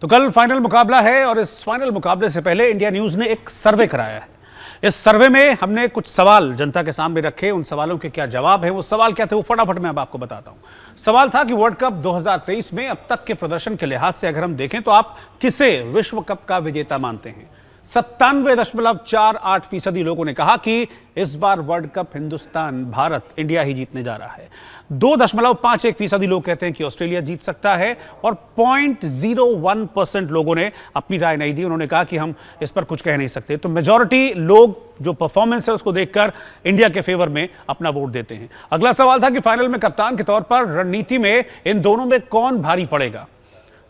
तो कल फाइनल मुकाबला है और इस फाइनल मुकाबले से पहले इंडिया न्यूज ने एक सर्वे कराया है। इस सर्वे में हमने कुछ सवाल जनता के सामने रखे, उन सवालों के क्या जवाब है, वो सवाल क्या थे वो फटाफट मैं अब आपको बताता हूं। सवाल था कि वर्ल्ड कप 2023 में अब तक के प्रदर्शन के लिहाज से अगर हम देखें तो आप किसे विश्व कप का विजेता मानते हैं। 97.48% लोगों ने कहा कि इस बार world cup Hindustan, Bharat, India ही जीतने जा रहा है। 2.51% लोग कहते हैं कि ऑस्ट्रेलिया जीत सकता है और 0.01% लोगों ने अपनी राय नहीं दी। उन्होंने कहा कि हम इस पर कुछ कह नहीं सकते। तो मेजॉरिटी लोग जो परफॉर्मेंस है उसको देखकर इंडिया के फेवर में अपना वोट देते हैं। अगला सवाल था कि फाइनल में कप्तान के तौर पर रणनीति में इन दोनों में कौन भारी पड़ेगा।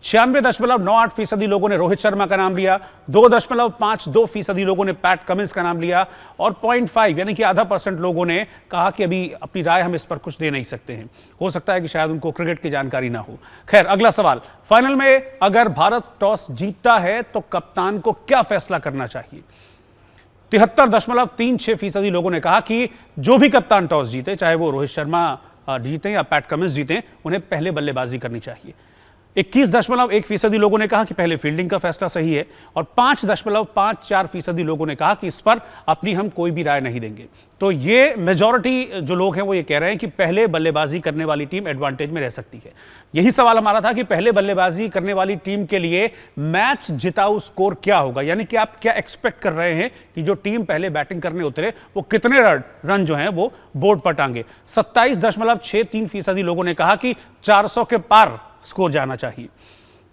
96.98% लोगों ने रोहित शर्मा का नाम लिया, 2.52% लोगों ने पैट कमिंस का नाम लिया और 0.5 यानी कि आधा % लोगों ने कहा कि अभी अपनी राय हम इस पर कुछ दे नहीं सकते हैं। हो सकता है कि शायद उनको क्रिकेट की जानकारी ना हो। खैर, अगला सवाल, फाइनल में अगर भारत टॉस जीतता है तो कप्तान को क्या फैसला करना चाहिए। 73.36% लोगों ने कहा कि जो भी कप्तान टॉस जीते, चाहे वो रोहित शर्मा जीते या पैट कमिंस जीते, उन्हें पहले बल्लेबाजी करनी चाहिए। 21.1% लोगों ने कहा कि पहले फील्डिंग का फैसला सही है और 5.54% लोगों ने कहा कि इस पर अपनी हम कोई भी राय नहीं देंगे। तो ये मेजॉरिटी जो लोग हैं वो ये कह रहे हैं कि पहले बल्लेबाजी करने वाली टीम एडवांटेज में रह सकती है। यही सवाल हमारा था कि पहले बल्लेबाजी करने वाली टीम के लिए मैच जिताऊ स्कोर क्या होगा, यानी कि आप क्या एक्सपेक्ट कर रहे हैं कि जो टीम पहले बैटिंग करने उतरे वो कितने रन जो हैं वो बोर्ड पर टांगे। 27.63% लोगों ने कहा कि 400 के पार स्कोर जाना चाहिए।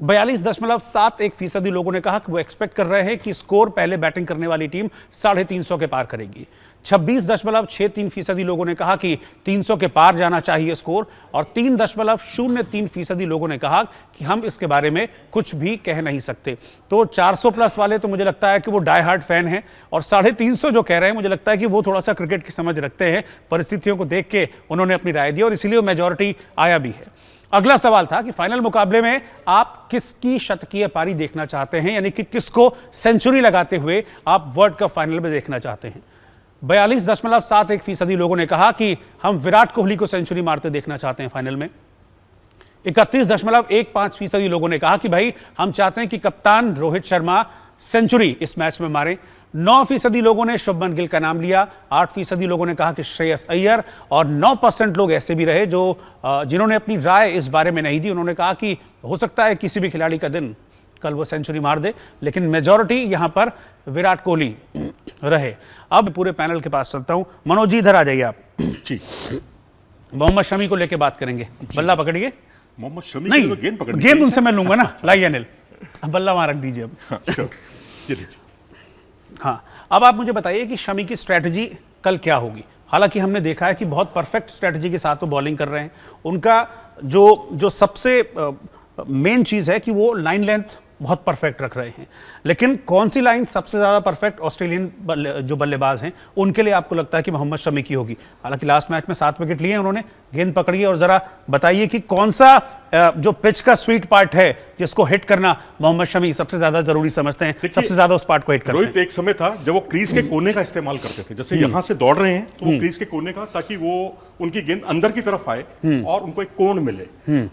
42.71% लोगों ने कहा कि वो एक्सपेक्ट कर रहे हैं कि स्कोर पहले बैटिंग करने वाली टीम 350 के पार करेगी। 26.63% लोगों ने कहा कि 300 के पार जाना चाहिए स्कोर और 3.03% लोगों ने कहा कि हम इसके बारे में कुछ भी कह नहीं सकते। तो 400 प्लस वाले तो मुझे लगता है कि वो डाई हार्ड फैन हैं और 350 जो कह रहे हैं मुझे लगता है कि वो थोड़ा सा क्रिकेट की समझ रखते हैं। परिस्थितियों को देख के उन्होंने अपनी राय दी और इसीलिए मेजॉरिटी आया भी है। अगला सवाल था कि फाइनल मुकाबले में आप किसकी शतकीय पारी देखना चाहते हैं, यानी कि किसको सेंचुरी लगाते हुए आप वर्ल्ड कप फाइनल में देखना चाहते हैं। 42.71% लोगों ने कहा कि हम विराट कोहली को सेंचुरी मारते देखना चाहते हैं फाइनल में। 31.15% लोगों ने कहा कि भाई हम चाहते हैं कि कप्तान रोहित शर्मा सेंचुरी इस मैच में मारें। 9% लोगों ने शुभमन गिल का नाम लिया, 8% लोगों ने कहा कि श्रेयस अय्यर और 9% लोग ऐसे भी रहे जो जिन्होंने अपनी राय इस बारे में नहीं दी। उन्होंने कहा कि हो सकता है किसी भी खिलाड़ी का दिन कल वो सेंचुरी मार दे, लेकिन मेजॉरिटी यहां पर विराट कोहली रहे। अब पूरे पैनल के पास चलता हूं। मनोज जी इधर आ जाइए आप जी। मोहम्मद शमी को लेकर बात करेंगे। बल्ला पकड़िए। मोहम्मद शमी नहीं, गेंद उनसे मैं लूंगा ना। लाइए अनिल, बल्ला वहां रख दीजिए अब। हाँ, अब आप मुझे बताइए कि शमी की स्ट्रैटेजी कल क्या होगी। हालांकि हमने देखा है कि बहुत परफेक्ट स्ट्रैटेजी के साथ वो बॉलिंग कर रहे हैं। उनका जो सबसे मेन चीज है कि वो लाइन लेंथ बहुत परफेक्ट रख रहे हैं, लेकिन कौन सी लाइन सबसे ज्यादा परफेक्ट ऑस्ट्रेलियन जो बल्लेबाज हैं उनके लिए आपको लगता है कि मोहम्मद शमी की होगी। हालांकि लास्ट मैच में 7 विकेट लिए उन्होंने। गेंद पकड़िए और जरा बताइए कि कौन सा जो पिच का स्वीट पार्ट है जिसको हिट करना मोहम्मद शमी सबसे ज्यादा जरूरी समझते हैं, सबसे ज्यादा उस पार्ट को हिट करते हैं। रोहित, एक समय था जब वो क्रीज के कोने का इस्तेमाल करते थे, जैसे यहां से दौड़ रहे हैं तो वो क्रीज के कोने का, ताकि वो उनकी गेंद अंदर की तरफ आए और उनको एक कोण मिले।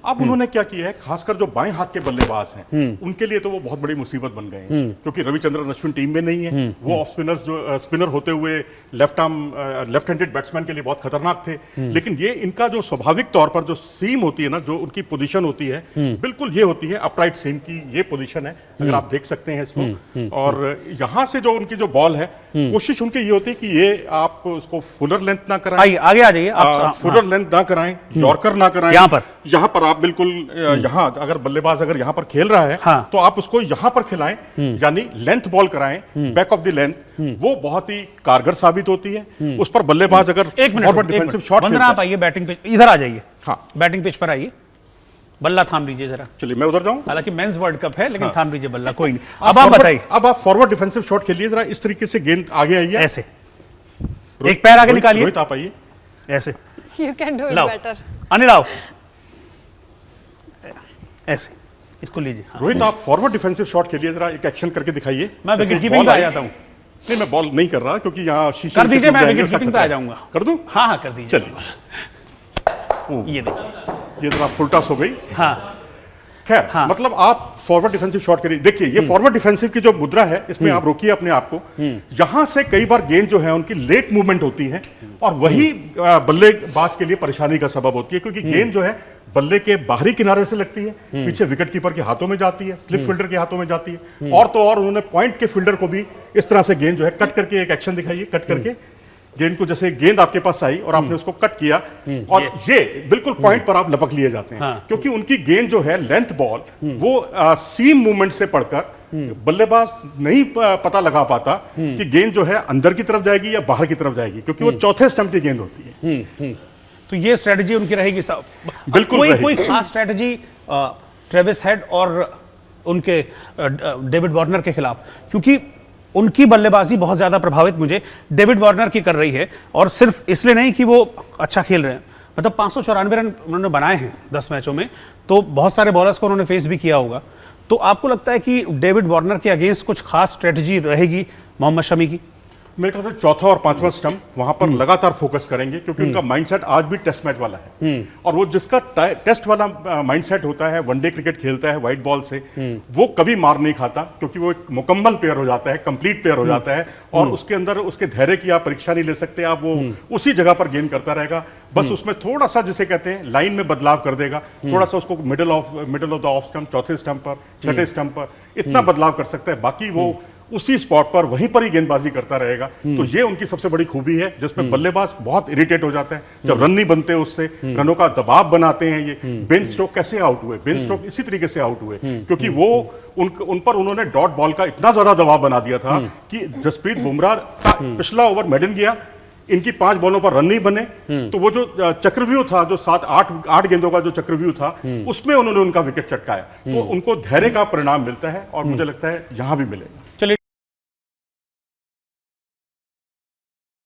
अब उन्होंने क्या किया है, खासकर जो बाएं हाथ के बल्लेबाज हैं उनके लिए तो वो बहुत बड़ी मुसीबत बन गए हैं, क्योंकि रविचंद्रन अश्विन टीम में नहीं है। वो ऑफ स्पिनर्स जो स्पिनर होते हुए लेफ्ट हैंडेड बैट्समैन के लिए बहुत खतरनाक थे। लेकिन ये इनका जो स्वाभाविक तौर पर जो सीम होती है ना, जो उनकी पोजीशन होती है, बिल्कुल ये होती है अपराइट सीम की ये पोजीशन है, अगर आप देख सकते हैं इसको। और यहां से जो उनकी जो बॉल है, कोशिश उनकी ये होती है कि ये आप उसको फुलर लेंथ ना कराएं, आगे आ जाइए आप। फुलर लेंथ ना कराएं, यॉर्कर ना कराएं। यहां पर आप बिल्कुल यहां अगर बल्लेबाज अगर यहां पर खेल रहा है तो आप उसको यहां पर खिलाएं, यानी लेंथ बॉल कराएं, बैक ऑफ द लेंथ। वो बहुत ही कारगर साबित होती है। उस पर बल्लेबाज अगर फॉरवर्ड डिफेंसिव शॉट खेलता है। आप आइए बैटिंग पिच, इधर आ जाइए। हाँ, बैटिंग पिच पर आइए। बल्ला थाम लीजिए जरा। चलिए मैं उधर जाऊं। हालांकि मेंस वर्ल्ड कप है, लेकिन थाम लीजिए बल्ला। कोई नहीं, अब आप बताइए। अब आप फॉरवर्ड डिफेंसिव शॉट खेलिए जरा, इस तरीके से गेंद आगे आइए, ऐसे एक पैर आगे निकालिए। रोहित आप आइए ऐसे। You can do it better. Anil आओ ऐसे, इसको लीजिए। रोहित आप फॉरवर्ड डिफेंसिव शॉट खेलिए जरा, एक एक्शन करके दिखाइए। मैं विकेट कीपिंग पे आ जाता हूँ। नहीं, मैं बॉल नहीं कर रहा क्योंकि यहाँ शीशे कर दीजिए, मैं विकेट कीपिंग पे आ जाऊंगा। कर दूं? हाँ कर दीजिए। चलिए, ये देखिए, ये जरा फुल टॉस हो गई। हाँ खैर हाँ। मतलब आप फॉरवर्ड डिफेंसिव शॉट करिए, देखिए ये फॉरवर्ड डिफेंसिव की जो मुद्रा है इसमें आप रोकिए अपने आप को। यहां से कई बार गेंद जो है उनकी लेट मूवमेंट होती है और वही बल्लेबाज के लिए परेशानी का सबब होती है, क्योंकि गेंद जो है बल्ले के बाहरी किनारे से लगती है, पीछे विकेट कीपर के हाथों में जाती है, स्लिप फील्डर के हाथों में जाती है, और तो और उन्होंने पॉइंट के फील्डर को भी इस तरह से गेंद जो है कट करके, एक एक्शन दिखाइए, कट करके गेंद को, जैसे गेंद आपके पास आई और आपने उसको कट किया और ये बिल्कुल पॉइंट पर आप लपक लिए जाते हैं। हाँ। क्योंकि उनकी गेंद जो है लेंथ बॉल वो सीम मूवमेंट से पड़कर बल्लेबाज नहीं पता लगा पाता कि गेंद जो है अंदर की तरफ जाएगी या बाहर की तरफ जाएगी, क्योंकि वो चौथे स्टंप की गेंद होती है। तो ये स्ट्रेटजी उनकी रहेगी सब। बिल्कुल कोई रहेगी। कोई खास स्ट्रेटजी ट्रेविस हेड और उनके डेविड वार्नर के खिलाफ, क्योंकि उनकी बल्लेबाजी बहुत ज्यादा प्रभावित मुझे डेविड वार्नर की कर रही है, और सिर्फ इसलिए नहीं कि वो अच्छा खेल रहे हैं, मतलब 594 रन उन्होंने बनाए हैं 10 मैचों में, तो बहुत सारे बॉलर्स को उन्होंने फेस भी किया होगा। तो आपको लगता है कि डेविड वार्नर के अगेंस्ट कुछ खास स्ट्रेटजी रहेगी मोहम्मद शमी की? मेरे ख्याल से चौथा और पांचवा स्टंप वहां पर लगातार फोकस करेंगे, क्योंकि उनका माइंडसेट आज भी टेस्ट मैच वाला है, और वो जिसका टेस्ट वाला माइंडसेट होता है, वनडे क्रिकेट खेलता है वाइट बॉल से, वो कभी मार नहीं खाता, क्योंकि वो एक मुकम्मल प्लेयर हो जाता है, कंप्लीट प्लेयर हो जाता है, और उसके अंदर उसके धैर्य की आप परीक्षा नहीं ले सकते, आप वो उसी जगह पर गेंद करता रहेगा। बस उसमें थोड़ा सा, जिसे कहते हैं, लाइन में बदलाव कर देगा, थोड़ा सा उसको middle of the off stump, चौथे स्टंप पर, छठे स्टंप पर इतना बदलाव कर सकता है, बाकी वो उसी स्पॉट पर वहीं पर ही गेंदबाजी करता रहेगा। तो ये उनकी सबसे बड़ी खूबी है, जिसमें बल्लेबाज बहुत इरिटेट हो जाता है जब रन नहीं बनते, उससे रनों का दबाव बनाते हैं। ये बेन स्टोक कैसे आउट हुए? बेन स्टोक इसी तरीके से आउट हुए, क्योंकि वो उन पर उन्होंने डॉट बॉल का इतना ज्यादा दबाव बना दिया था कि जसप्रीत बुमराह का पिछला ओवर मेडन गया, इनकी 5 बॉलों पर रन नहीं बने, तो वो जो चक्रव्यूह था, जो 7-8 गेंदों का जो चक्रव्यूह था, उसमें उन्होंने उनका विकेट चटकाया। तो उनको धैर्य का परिणाम मिलता है, और मुझे लगता है यहां भी मिलेगा।